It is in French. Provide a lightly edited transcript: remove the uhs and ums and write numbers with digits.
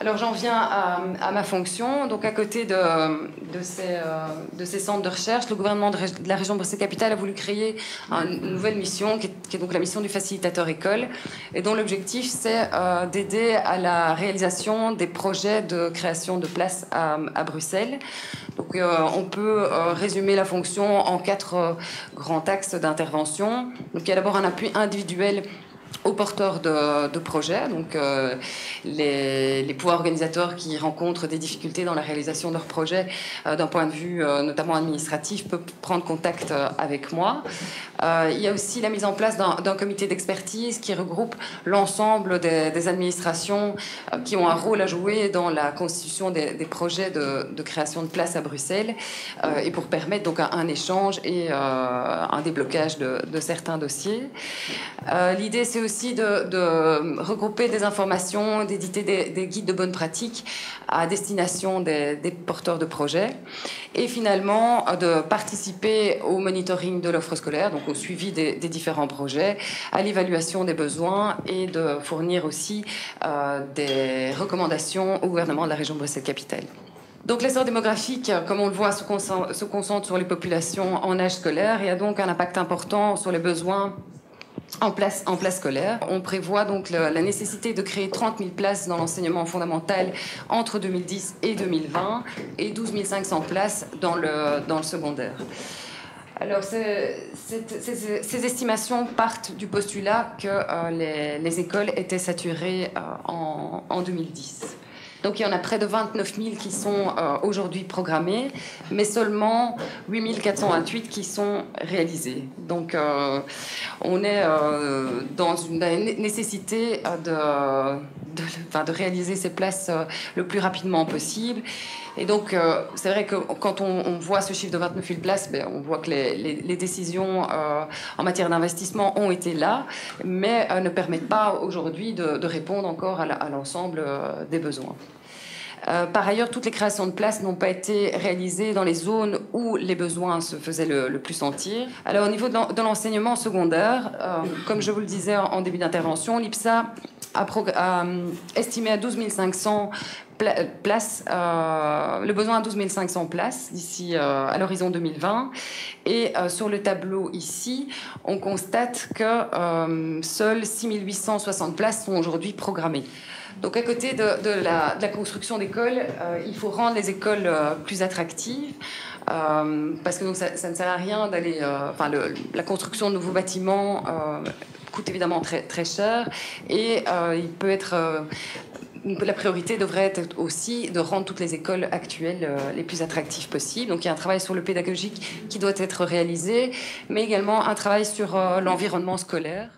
Alors j'en viens à ma fonction. Donc à côté de ces centres de recherche, le gouvernement de la région Bruxelles-Capitale a voulu créer une nouvelle mission qui est donc la mission du facilitateur école, et dont l'objectif c'est d'aider à la réalisation des projets de création de places à Bruxelles. Donc on peut résumer la fonction en 4 grands axes d'intervention. Donc il y a d'abord un appui individuel aux porteurs de projets, donc les pouvoirs organisateurs qui rencontrent des difficultés dans la réalisation de leurs projets d'un point de vue notamment administratif peuvent prendre contact avec moi. Il y a aussi la mise en place d'un comité d'expertise qui regroupe l'ensemble des administrations qui ont un rôle à jouer dans la constitution des projets de création de places à Bruxelles, et pour permettre donc un échange et un déblocage de certains dossiers. L'idée c'est aussi de regrouper des informations, d'éditer des guides de bonne pratique à destination des porteurs de projets, et finalement de participer au monitoring de l'offre scolaire, donc au suivi des différents projets, à l'évaluation des besoins, et de fournir aussi des recommandations au gouvernement de la région Bruxelles-Capitale. Donc l'essor démographique, comme on le voit, se concentre sur les populations en âge scolaire et a donc un impact important sur les besoins en place scolaire. On prévoit donc la nécessité de créer 30 000 places dans l'enseignement fondamental entre 2010 et 2020 et 12 500 places dans le secondaire. Alors, ces estimations partent du postulat que les écoles étaient saturées en 2010. Donc il y en a près de 29 000 qui sont aujourd'hui programmés, mais seulement 8 428 qui sont réalisés. Donc on est dans une nécessité de réaliser ces places le plus rapidement possible. Et donc c'est vrai que quand on voit ce chiffre de 29 000 places, on voit que les décisions en matière d'investissement ont été là, mais ne permettent pas aujourd'hui de répondre encore à l'ensemble des besoins. Par ailleurs, toutes les créations de places n'ont pas été réalisées dans les zones où les besoins se faisaient le plus sentir. Alors, au niveau de l'enseignement secondaire, comme je vous le disais en début d'intervention, l'IPSA a estimé à 12 500 places, le besoin à 12 500 places d'ici à l'horizon 2020. Et sur le tableau ici, on constate que seules 6 860 places sont aujourd'hui programmées. Donc à côté de la construction d'écoles, il faut rendre les écoles plus attractives, parce que donc, ça ne sert à rien d'aller... la construction de nouveaux bâtiments coûte évidemment très, très cher, et il peut être... la priorité devrait être aussi de rendre toutes les écoles actuelles les plus attractives possibles. Donc il y a un travail sur le pédagogique qui doit être réalisé, mais également un travail sur l'environnement scolaire.